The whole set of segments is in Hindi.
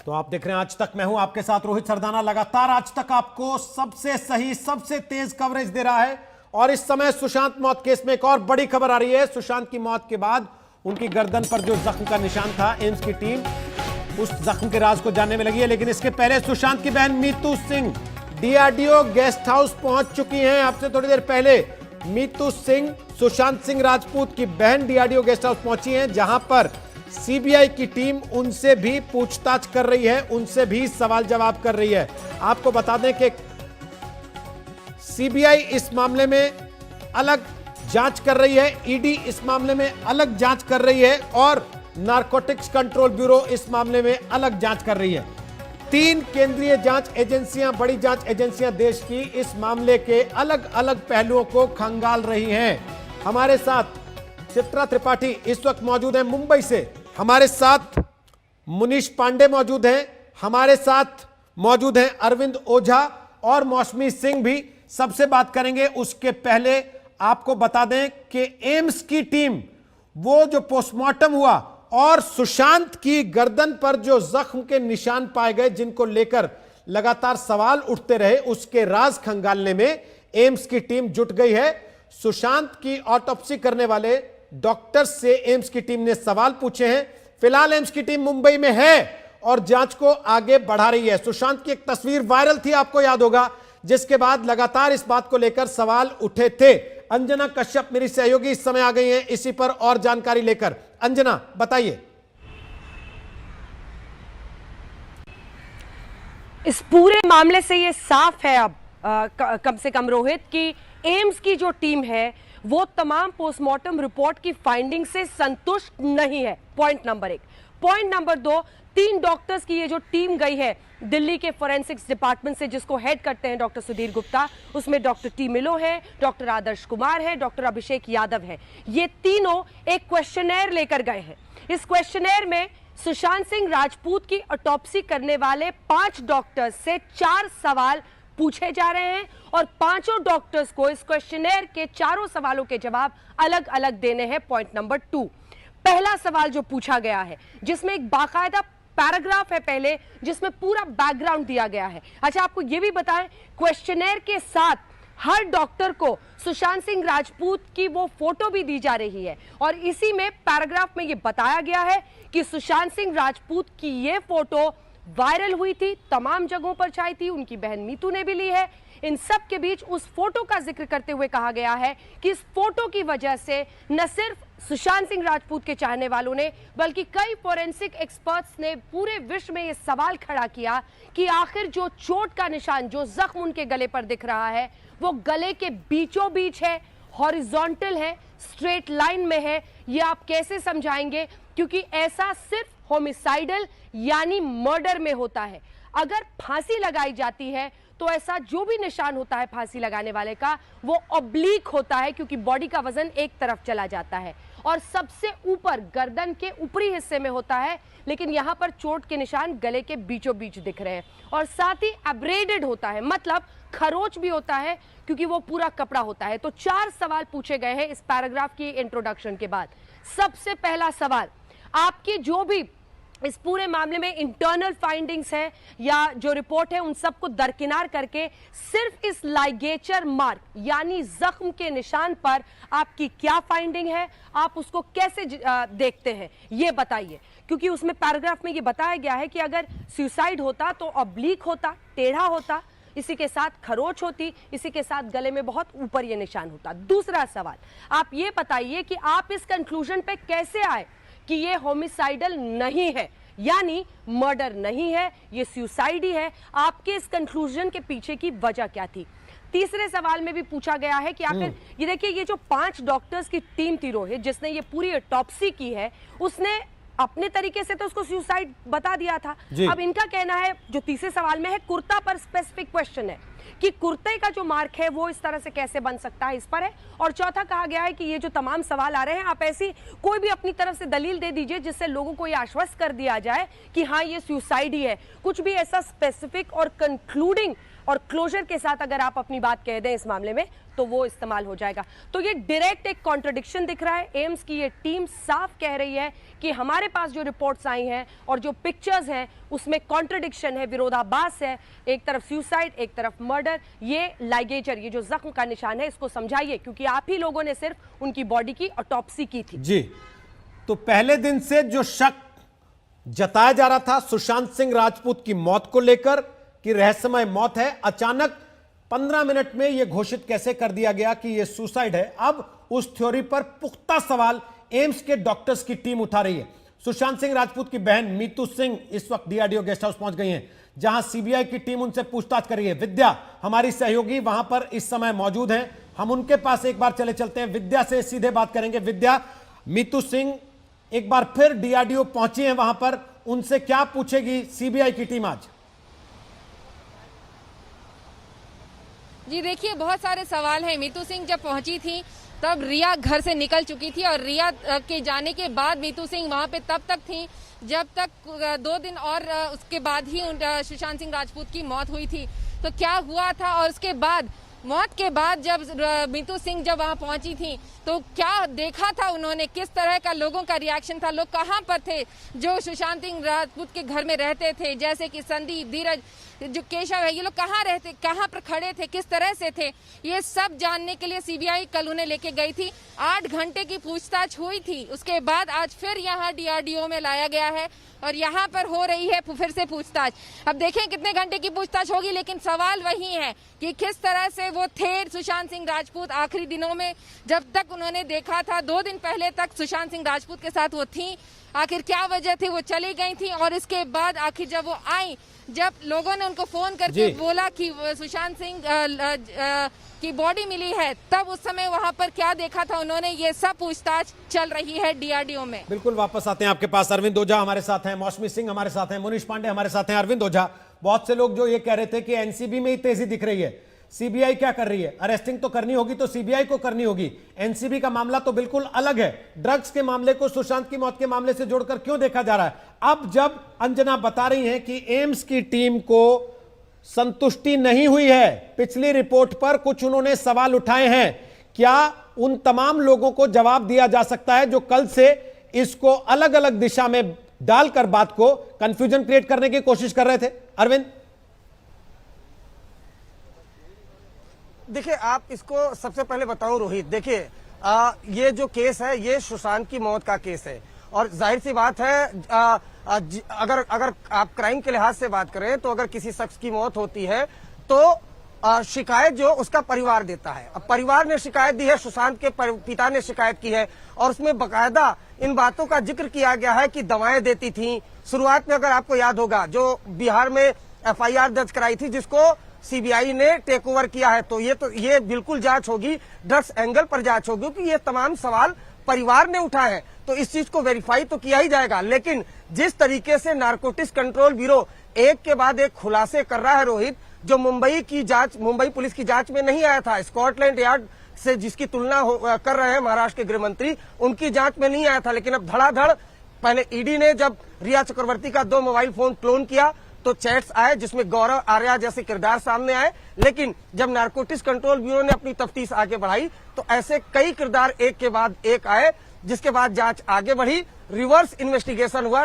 तो आप देख रहे हैं आज तक, मैं हूं आपके साथ रोहित सरदाना। लगातार आज तक आपको सबसे सही, सबसे तेज कवरेज दे रहा है। और इस समय सुशांत मौत केस में एक और बड़ी खबर आ रही है। सुशांत की मौत के बाद उनकी गर्दन पर जो जख्म का निशान था, एम्स की टीम उस जख्म के राज को जानने में लगी है। लेकिन इसके पहले सुशांत की बहन Meetu Singh DRDO guest house पहुंच चुकी हैं। आपसे थोड़ी देर पहले मीतू सिंह, सुशांत सिंह राजपूत की बहन डीआरडीओ गेस्ट हाउस पहुंची हैं, जहां पर सीबीआई की टीम उनसे भी पूछताछ कर रही है, उनसे भी सवाल जवाब कर रही है। आपको बता दें कि सीबीआई इस मामले में अलग जांच कर रही है, ईडी इस मामले में अलग जांच कर रही है और नारकोटिक्स कंट्रोल ब्यूरो इस मामले में अलग जांच कर रही है। 3 केंद्रीय जांच एजेंसियां, बड़ी जांच एजेंसियां देश की इस मामले के अलग अलग पहलुओं को खंगाल रही हैं। हमारे साथ चित्रा त्रिपाठी इस वक्त मौजूद है मुंबई से, हमारे साथ मुनीश पांडे मौजूद हैं, हमारे साथ मौजूद हैं अरविंद ओझा और मौसमी सिंह भी। सबसे बात करेंगे। उसके पहले आपको बता दें कि एम्स की टीम, वो जो पोस्टमार्टम हुआ और सुशांत की गर्दन पर जो जख्म के निशान पाए गए, जिनको लेकर लगातार सवाल उठते रहे, उसके राज खंगालने में एम्स की टीम जुट गई है। सुशांत की ऑटोप्सी करने वाले डॉक्टर से एम्स की टीम ने सवाल पूछे हैं। फिलहाल एम्स की टीम मुंबई में है और जांच को आगे बढ़ा रही है। सुशांत की एक तस्वीर वायरल थी, आपको याद होगा, जिसके बाद लगातार इस बात को लेकर सवाल उठे थे। अंजना कश्यप मेरी सहयोगी इस समय आ गई हैं इसी पर और जानकारी लेकर। अंजना, बताइए। इस पूरे मामले से ये साफ है अब कम से कम रोहित कि एम्स की जो टीम है वो तमाम पोस्टमार्टम रिपोर्ट की फाइंडिंग से संतुष्ट नहीं है। Point number 1। Point number 2, 3 doctors की ये जो टीम गई है दिल्ली के फोरेंसिक्स डिपार्टमेंट से, जिसको हेड करते हैं डॉक्टर सुधीर गुप्ता, उसमें डॉक्टर टी मिलो है, डॉक्टर आदर्श कुमार है, डॉक्टर अभिषेक यादव है। ये तीनों एक क्वेश्चनेयर लेकर गए हैं। इस क्वेश्चनेयर में सुशांत सिंह राजपूत की ऑटोप्सी करने वाले 5 डॉक्टर्स से 4 सवाल पूछे जा रहे हैं और 5 डॉक्टर्स को इस क्वेश्चनेयर के 4 सवालों के जवाब अलग अलग देने हैं। पॉइंट नंबर 2, पहला सवाल जो पूछा गया है, जिसमें एक बाकायदा पैराग्राफ है पहले, जिसमें पूरा बैकग्राउंड दिया गया है। अच्छा, आपको यह भी बताएं, क्वेश्चनेयर के साथ हर डॉक्टर को सुशांत सिंह राजपूत की वो फोटो भी दी जा रही है और इसी में पैराग्राफ में यह बताया गया है कि सुशांत सिंह राजपूत की ये फोटो वायरल हुई थी, तमाम जगहों पर छाई थी, उनकी बहन मीतू ने भी ली है। इन सब के बीच उस फोटो का जिक्र करते हुए कहा गया है कि इस फोटो की वजह से न सिर्फ सुशांत सिंह राजपूत के चाहने वालों ने बल्कि कई फोरेंसिक एक्सपर्ट्स ने पूरे विश्व में यह सवाल खड़ा किया कि आखिर जो चोट का निशान, जो जख्म उनके गले पर दिख रहा है, वो गले के बीचों बीच है, हॉरिजॉन्टल है, स्ट्रेट लाइन में है। ये आप कैसे समझाएंगे? क्योंकि ऐसा सिर्फ होमिसाइडल यानी मर्डर में होता है। अगर फांसी लगाई जाती है तो ऐसा जो भी निशान होता है फांसी लगाने वाले का, वो ऑब्लिक होता है, क्योंकि बॉडी का वजन एक तरफ चला जाता है और सबसे ऊपर गर्दन के ऊपरी हिस्से में होता है। लेकिन यहां पर चोट के निशान गले के बीचों बीच दिख रहे हैं और साथ ही एब्रेडेड होता है, मतलब खरोच भी होता है, क्योंकि वो पूरा कपड़ा होता है। तो 4 सवाल पूछे गए हैं इस पैराग्राफ की इंट्रोडक्शन के बाद। सबसे पहला सवाल, आपकी जो भी इस पूरे मामले में इंटरनल फाइंडिंग्स है या जो रिपोर्ट है, उन सबको दरकिनार करके सिर्फ इस लाइगेचर मार्क यानी जख्म के निशान पर आपकी क्या फाइंडिंग है, आप उसको कैसे देखते हैं, ये बताइए। क्योंकि उसमें पैराग्राफ में ये बताया गया है कि अगर सुसाइड होता तो ऑब्लिक होता, टेढ़ा होता, इसी के साथ खरोच होती, इसी के साथ गले में बहुत ऊपर ये निशान होता। दूसरा सवाल, आप ये बताइए कि आप इस कंक्लूजन पे कैसे आए कि ये होमिसाइडल नहीं है, यानी मर्डर नहीं है, ये सुसाइड ही है। आपके इस कंक्लूजन के पीछे की वजह क्या थी? तीसरे सवाल में भी पूछा गया है कि आखिर ये देखिए, ये जो 5 डॉक्टर्स की टीम थी रोहित, जिसने ये पूरी ऑटोप्सी की है, उसने अपने तरीके से तो उसको सुसाइड बता दिया था। अब इनका कहना है, जो तीसरे सवाल में है, कुर्ता पर स्पेसिफिक क्वेश्चन है कि कुर्ते का जो मार्क है वो इस तरह से कैसे बन सकता है, इस पर है। और चौथा कहा गया है कि ये जो तमाम सवाल आ रहे हैं, आप ऐसी कोई भी अपनी तरफ से दलील दे दीजिए जिससे लोगों को ये आश्वस्त कर दिया जाए कि हाँ, ये सुसाइड ही है। कुछ भी ऐसा स्पेसिफिक और कंक्लूडिंग और क्लोजर के साथ अगर आप अपनी बात कह दें इस मामले में तो वो इस्तेमाल हो जाएगा। तो ये डायरेक्ट एक कॉन्ट्रडिक्शन दिख रहा है। एम्स की ये टीम साफ कह रही है कि हमारे पास जो रिपोर्ट्स आई हैं और जो पिक्चर्स हैं उसमें कॉन्ट्रडिक्शन है, विरोधाभास है। एक तरफ सुसाइड, एक तरफ मर्डर। ये लाइगेचर, ये जो जख्म का निशान है, इसको समझाइए, क्योंकि आप ही लोगों ने सिर्फ उनकी बॉडी की ऑटोप्सी की थी। जी, तो पहले दिन से जो शक जताया जा रहा था सुशांत सिंह राजपूत की मौत को लेकर कि रहस्यमय मौत है, अचानक 15 मिनट में यह घोषित कैसे कर दिया गया कि यह सुसाइड है। अब उस थ्योरी पर पुख्ता सवाल एम्स के डॉक्टर्स की टीम उठा रही है। सुशांत सिंह राजपूत की बहन मीतू सिंह इस वक्त डीआरडीओ गेस्ट हाउस पहुंच गई हैं, जहां सीबीआई की टीम उनसे पूछताछ कर रही है। विद्या हमारी सहयोगी वहां पर इस समय मौजूद हैं, हम उनके पास एक बार चलते हैं। विद्या से सीधे बात करेंगे। विद्या, मीतू सिंह एक बार फिर डीआरडीओ पहुंची हैं वहां पर, उनसे क्या पूछेगी सीबीआई की टीम आज? जी देखिए, बहुत सारे सवाल हैं। मीतू सिंह जब पहुंची थी तब रिया घर से निकल चुकी थी और रिया के जाने के बाद मीतू सिंह वहां पे तब तक थी जब तक 2 दिन और उसके बाद ही सुशांत सिंह राजपूत की मौत हुई थी। तो क्या हुआ था और उसके बाद मौत के बाद जब मीतू सिंह जब वहां पहुंची थी तो क्या देखा था उन्होंने, किस तरह का लोगों का रिएक्शन था, लोग कहां पर थे जो सुशांत सिंह राजपूत के घर में रहते थे, जैसे कि संदीप, धीरज, जो केशव है, ये लोग कहाँ रहते, कहाँ पर खड़े थे, किस तरह से थे, ये सब जानने के लिए सीबीआई कल उन्हें लेके गई थी। 8 घंटे की पूछताछ हुई थी। उसके बाद आज फिर यहाँ डीआरडीओ में लाया गया है और यहाँ पर हो रही है फिर से पूछताछ। अब देखें कितने घंटे की पूछताछ होगी, लेकिन सवाल वही है कि किस तरह से वो थे सुशांत सिंह राजपूत आखिरी दिनों में, जब तक उन्होंने देखा था 2 दिन पहले तक सुशांत सिंह राजपूत के साथ वो थी, आखिर क्या वजह थी वो चली गई थी, और इसके बाद आखिर जब वो आई, जब लोगों ने उनको फोन करके बोला कि सुशांत सिंह की बॉडी मिली है, तब उस समय वहां पर क्या देखा था उन्होंने, ये सब पूछताछ चल रही है डीआरडीओ में। बिल्कुल, वापस आते हैं आपके पास। अरविंद ओझा हमारे साथ हैं, मौसमी सिंह हमारे साथ हैं, मुनीश पांडे हमारे साथ हैं। अरविंद ओझा, बहुत से लोग जो ये कह रहे थे कि एनसीबी में ही तेजी दिख रही है, सीबीआई क्या कर रही है? अरेस्टिंग तो करनी होगी तो सीबीआई को करनी होगी, एनसीबी का मामला तो बिल्कुल अलग है। ड्रग्स के मामले को सुशांत की मौत के मामले से जोड़कर क्यों देखा जा रहा है? अब जब अंजना बता रही हैं कि एम्स की टीम को संतुष्टि नहीं हुई है पिछली रिपोर्ट पर, कुछ उन्होंने सवाल उठाए हैं, क्या उन तमाम लोगों को जवाब दिया जा सकता है जो कल से इसको अलग अलग दिशा में डालकर बात को कंफ्यूजन क्रिएट करने की कोशिश कर रहे थे? अरविंद, देखिए, आप इसको सबसे पहले बताऊं रोहित, देखिए ये जो केस है ये सुशांत की मौत का केस है और जाहिर सी बात है अगर आप क्राइम के लिहाज से बात करें तो अगर किसी शख्स की मौत होती है तो शिकायत जो उसका परिवार देता है। अब परिवार ने शिकायत दी है, सुशांत के पिता ने शिकायत की है और उसमें बकायदा इन बातों का जिक्र किया गया है कि दवाएं देती थी। शुरुआत में अगर आपको याद होगा जो बिहार में एफआईआर दर्ज कराई थी जिसको सीबीआई ने टेक ओवर किया है, तो ये बिल्कुल जांच होगी, ड्रग्स एंगल पर जांच होगी, क्योंकि ये तमाम सवाल परिवार ने उठाए हैं तो इस चीज को वेरीफाई तो किया ही जाएगा। लेकिन जिस तरीके से नारकोटिक्स कंट्रोल ब्यूरो एक के बाद एक खुलासे कर रहा है रोहित, जो मुंबई पुलिस की जांच में नहीं आया था, स्कॉटलैंड यार्ड से जिसकी तुलना कर रहे हैं महाराष्ट्र के गृह मंत्री, उनकी जांच में नहीं आया था, लेकिन अब धड़ाधड़ पहले ईडी ने जब रिया चक्रवर्ती का 2 मोबाइल फोन क्लोन किया तो चैट्स आए जिसमें गौरव आर्या जैसे किरदार सामने आए, लेकिन जब नारकोटिक्स कंट्रोल ब्यूरो ने अपनी तफ्तीश आगे बढ़ाई तो ऐसे कई किरदार एक के बाद एक आए, जिसके बाद जांच आगे बढ़ी, रिवर्स इन्वेस्टिगेशन हुआ।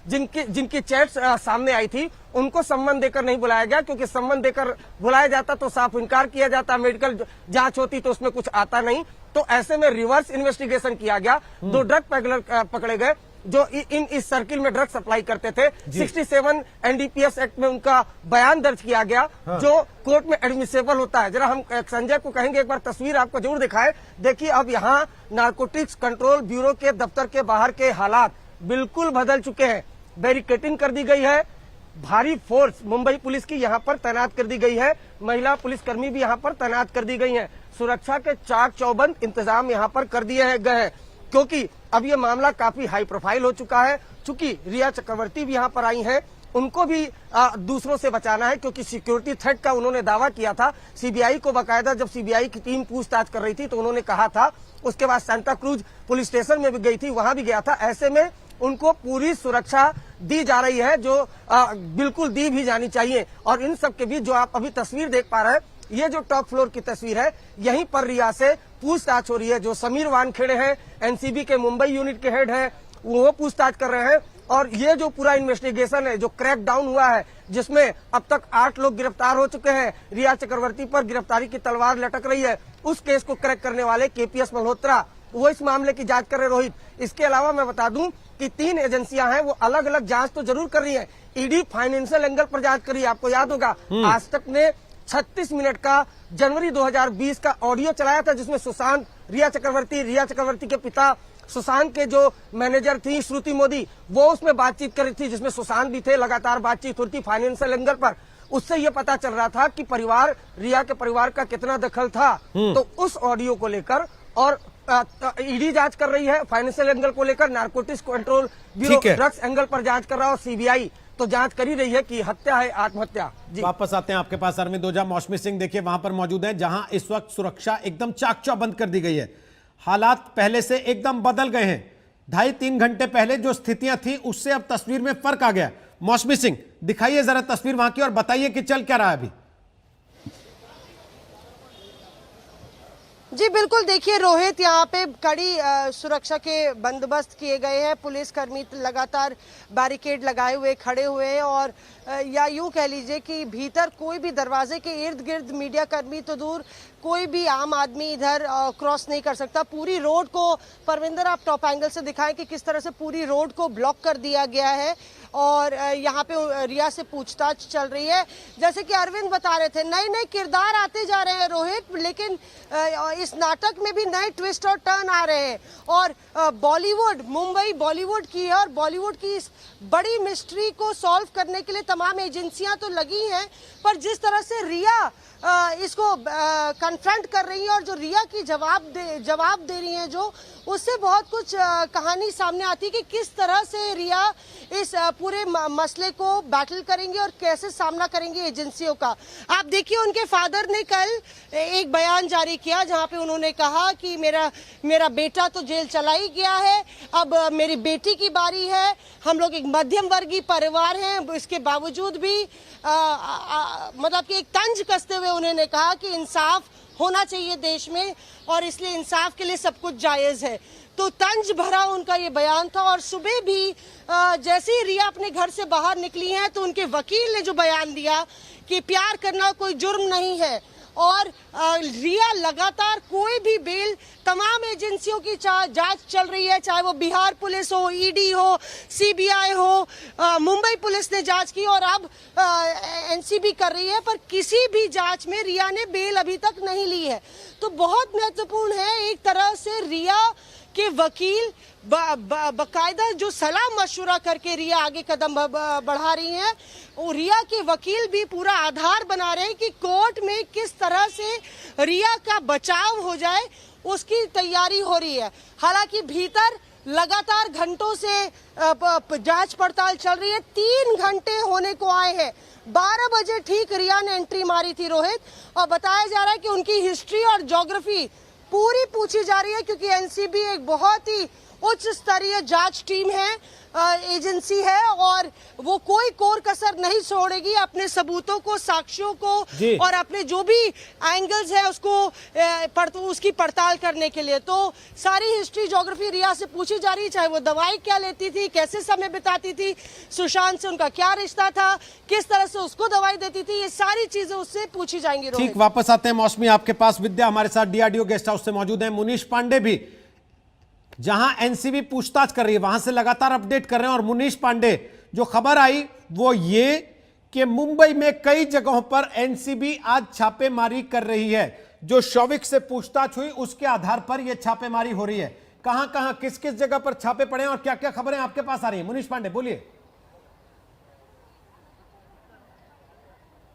जिनकी चैट्स सामने आई थी उनको सम्मन देकर नहीं बुलाया गया, क्योंकि सम्मन देकर बुलाया जाता तो साफ इनकार किया जाता, मेडिकल जांच होती तो उसमें कुछ आता नहीं। तो ऐसे में रिवर्स इन्वेस्टिगेशन किया गया, 2 ड्रग पैगलर पकड़े गए जो इस सर्किल में ड्रग सप्लाई करते थे। 67 एनडीपीएस एक्ट में उनका बयान दर्ज किया गया, जो कोर्ट में एडमिसेबल होता है। जरा हम संजय को कहेंगे एक बार तस्वीर आपको जरूर दिखाएं। देखिए, अब यहाँ नारकोटिक्स कंट्रोल ब्यूरो के दफ्तर के बाहर के हालात बिल्कुल बदल चुके हैं। बैरिकेडिंग कर दी गई है, भारी फोर्स मुंबई पुलिस की यहाँ पर तैनात कर दी गई है, महिला पुलिसकर्मी भी यहाँ पर तैनात कर दी गई है, सुरक्षा के चाक चौबंद इंतजाम यहाँ पर कर दिए गए हैं, क्योंकि अब ये मामला काफी हाई प्रोफाइल हो चुका है। चूंकि रिया चक्रवर्ती भी यहाँ पर आई हैं, उनको भी दूसरों से बचाना है, क्योंकि सिक्योरिटी थ्रेट का उन्होंने दावा किया था सीबीआई को। बाकायदा जब सीबीआई की टीम पूछताछ कर रही थी तो उन्होंने कहा था, उसके बाद सांता क्रूज पुलिस स्टेशन में भी गई थी, वहां भी गया था। ऐसे में उनको पूरी सुरक्षा दी जा रही है, जो बिल्कुल दी भी जानी चाहिए। और इन सब के बीच जो आप अभी तस्वीर देख पा रहे हैं, ये जो टॉप फ्लोर की तस्वीर है, यहीं पर रिया से पूछताछ हो रही है। जो समीर वानखेड़े हैं, एनसीबी के मुंबई यूनिट के हेड हैं, वो पूछताछ कर रहे हैं। और ये जो पूरा इन्वेस्टिगेशन है, जो क्रैक डाउन हुआ है, जिसमें अब तक 8 लोग गिरफ्तार हो चुके हैं, रिया चक्रवर्ती पर गिरफ्तारी की तलवार लटक रही है, उस केस को क्रैक करने वाले केपीएस मल्होत्रा, वो इस मामले की जांच कर रहे रोहित। इसके अलावा मैं बता दूं कि 3 एजेंसियां हैं, वो अलग अलग जांच तो जरूर कर रही हैं। ईडी फाइनेंशियल एंगल पर जांच कर रही है। आपको याद होगा, आज तक ने 36 मिनट का जनवरी 2020 का ऑडियो चलाया था, जिसमें सुशांत, रिया चक्रवर्ती के पिता सुशांत के जो मैनेजर थी श्रुति मोदी, वो उसमें बातचीत कर रही थी, जिसमें सुशांत भी थे। लगातार बातचीत होती थी फाइनेंशियल एंगल पर। उससे ये पता चल रहा था कि रिया के परिवार का कितना दखल था। तो उस ऑडियो को लेकर और ईडी जांच कर रही है, फाइनेंशियल एंगल को लेकर narcotics control bureau drugs angle पर जांच कर रहा है, और सीबीआई तो जांच कर ही रही है कि हत्या है आत्महत्या। वापस आते हैं आपके पास अरविंद ओझा। मौसमी सिंह देखिए वहां पर मौजूद है, जहां इस वक्त सुरक्षा एकदम चाक चौबंद कर दी गई है। हालात पहले से एकदम बदल गए हैं। 2.5-3 घंटे पहले जो स्थितियां थी, उससे अब तस्वीर में फर्क आ गया। मौसमी सिंह, दिखाइए जरा तस्वीर वहां की और बताइए कि चल क्या रहा है अभी। जी बिल्कुल, देखिए रोहित, यहाँ पे कड़ी सुरक्षा के बंदोबस्त किए गए हैं। पुलिसकर्मी लगातार बैरिकेड लगाए हुए खड़े हुए हैं, और या यूं कह लीजिए कि भीतर कोई भी दरवाजे के इर्द गिर्द मीडिया कर्मी तो दूर, कोई भी आम आदमी इधर क्रॉस नहीं कर सकता। पूरी रोड को, परविंदर आप टॉप एंगल से दिखाएं कि किस तरह से पूरी रोड को ब्लॉक कर दिया गया है। और यहाँ पे रिया से पूछताछ चल रही है। जैसे कि अरविंद बता रहे थे, नए नए किरदार आते जा रहे हैं रोहित, लेकिन इस नाटक में भी नए ट्विस्ट और टर्न आ रहे हैं। और बॉलीवुड, मुंबई बॉलीवुड की है, और बॉलीवुड की इस बड़ी मिस्ट्री को सॉल्व करने के लिए तमाम एजेंसियां तो लगी हैं, पर जिस तरह से रिया इसको कन्फ्रंट कर रही है, और जो रिया की जवाब दे रही है, जो उससे बहुत कुछ कहानी सामने आती है कि किस तरह से रिया इस पूरे मसले को बैटल करेंगे और कैसे सामना करेंगे एजेंसियों का। आप देखिए, उनके फादर ने कल एक बयान जारी किया, जहां पे उन्होंने कहा कि मेरा बेटा तो जेल चला ही गया है, अब मेरी बेटी की बारी है। हम लोग एक मध्यम वर्गीय परिवार हैं, इसके बावजूद भी मतलब कि एक तंज कसते हुए उन्होंने कहा कि इंसाफ होना चाहिए देश में, और इसलिए इंसाफ के लिए सब कुछ जायज है। तो तंज भरा उनका ये बयान था। और सुबह भी जैसे ही रिया अपने घर से बाहर निकली हैं, तो उनके वकील ने जो बयान दिया कि प्यार करना कोई जुर्म नहीं है, और रिया लगातार कोई भी बेल, तमाम एजेंसियों की जांच चल रही है, चाहे वो बिहार पुलिस हो, ईडी हो, सीबीआई हो, मुंबई पुलिस ने जांच की, और अब एनसीबी कर रही है, पर किसी भी जांच में रिया ने बेल अभी तक नहीं ली है। तो बहुत महत्वपूर्ण है, एक तरह से रिया के वकील बाकायदा जो सलाह मशवरा करके रिया आगे कदम बढ़ा रही हैं, और रिया के वकील भी पूरा आधार बना रहे हैं कि कोर्ट में किस तरह से रिया का बचाव हो जाए, उसकी तैयारी हो रही है। हालांकि भीतर लगातार घंटों से जांच पड़ताल चल रही है। 3 घंटे होने को आए हैं। 12 बजे ठीक रिया ने एंट्री मारी थी रोहित, और बताया जा रहा है कि उनकी हिस्ट्री और ज्योग्राफी पूरी पूछी जा रही है, क्योंकि एनसीबी एक बहुत ही उच्च स्तरीय जांच टीम है, एजेंसी है, और वो कोई कोर कसर नहीं छोड़ेगी अपने सबूतों को, साक्ष्यों को, और अपने जो भी एंगल्स है उसकी पड़ताल करने के लिए। तो सारी हिस्ट्री ज्योग्राफी रिया से पूछी जा रही है, चाहे वो दवाई क्या लेती थी, कैसे समय बिताती थी, सुशांत से उनका क्या रिश्ता था, किस तरह से उसको दवाई देती थी, ये सारी चीजें उससे पूछी जाएंगी। ठीक, वापस आते हैं मौसमी आपके पास। विद्या हमारे साथ डीआरडीओ गेस्ट हाउस से मौजूद है। मुनीश पांडे भी, जहां एनसीबी पूछताछ कर रही है, वहां से लगातार अपडेट कर रहे हैं। और मुनीश पांडे, जो खबर आई वो ये कि मुंबई में कई जगहों पर एनसीबी आज छापेमारी कर रही है। जो शौविक से पूछताछ हुई, उसके आधार पर यह छापेमारी हो रही है। कहां कहां, किस किस जगह पर छापे पड़े हैं और क्या क्या खबरें आपके पास आ रही है? मुनीश पांडे, बोलिए।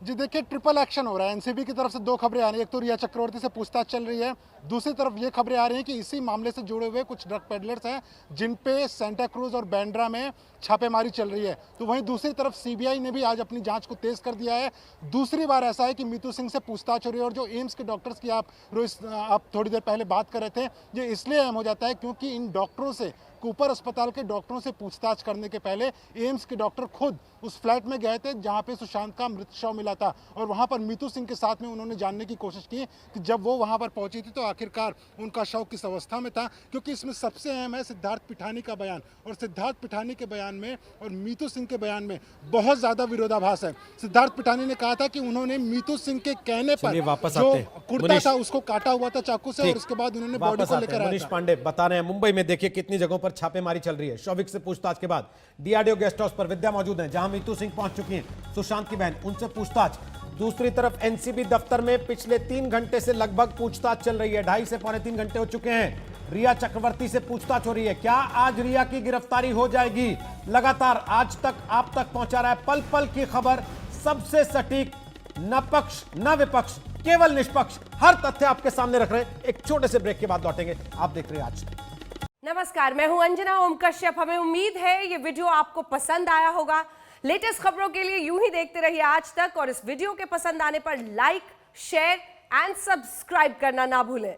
जी देखिए, ट्रिपल एक्शन हो रहा है। एनसीबी की तरफ से 2 खबरें आ रही है। एक तो रिया चक्रवर्ती से पूछताछ चल रही है, दूसरी तरफ ये खबरें आ रही हैं कि इसी मामले से जुड़े हुए कुछ ड्रग पेडलर्स हैं जिन पे सेंटा क्रूज और बैंड्रा में छापेमारी चल रही है। तो वहीं दूसरी तरफ सीबीआई ने भी आज अपनी जांच को तेज कर दिया है। दूसरी बार ऐसा है कि मीतू सिंह से पूछताछ हो रही है। और जो एम्स के डॉक्टर्स की आप थोड़ी देर पहले बात कर रहे थे, ये इसलिए अहम हो जाता है क्योंकि इन डॉक्टरों से कूपर अस्पताल के डॉक्टरों से पूछताछ करने के पहले एम्स के डॉक्टर खुद उस फ्लैट में गए थे जहां पे सुशांत का मृत शव मिला था, और वहां पर मीतू सिंह के साथ में उन्होंने जानने की कोशिश की कि जब वो वहां पर पहुंची थी तो आखिरकार उनका शव किस अवस्था में था। क्योंकि इसमें सबसे अहम है सिद्धार्थ पिठानी का बयान, और सिद्धार्थ पिठानी के बयान में और मीतू सिंह के बयान में बहुत ज्यादा विरोधाभास है। सिद्धार्थ पिठानी ने कहा था कि उन्होंने मीतू सिंह के कहने पर वापस जो आते हैं। कुर्ता था उसको काटा हुआ था चाकू से, और उसके बाद उन्होंने बॉडी वापस को आते लेकर हैं। आया मनीष था। पांडे बता रहे हैं मुंबई में देखिए कितनी जगहों पर छापेमारी चल रही है। शौविक से पूछताछ के बाद डीआरडीओ गेस्ट हाउस पर विद्या मौजूद है जहां मीतू सिंह पहुंच चुकी हैं, सुशांत की बहन, उनसे पूछताछ। दूसरी तरफ एनसीबी दफ्तर में पिछले 3 घंटे से लगभग पूछताछ चल रही है, 2.5 से पौने 3 घंटे हो चुके हैं। रिया चक्रवर्ती से पूछताछ हो रही है। क्या आज रिया की गिरफ्तारी हो जाएगी? लगातार आज तक आप तक पहुंचा रहा है पल पल की खबर, सबसे सटीक, न पक्ष न विपक्ष, केवल निष्पक्ष, हर तथ्य आपके सामने रख रहे हैं। एक छोटे से ब्रेक के बाद लौटेंगे। आप देख रहे हैं आज तक। नमस्कार, मैं हूं अंजना ओम कश्यप। हमें उम्मीद है ये वीडियो आपको पसंद आया होगा। लेटेस्ट खबरों के लिए यूं ही देखते रहिए आज तक, और इस वीडियो के पसंद आने पर लाइक, शेयर एंड सब्सक्राइब करना ना भूलें।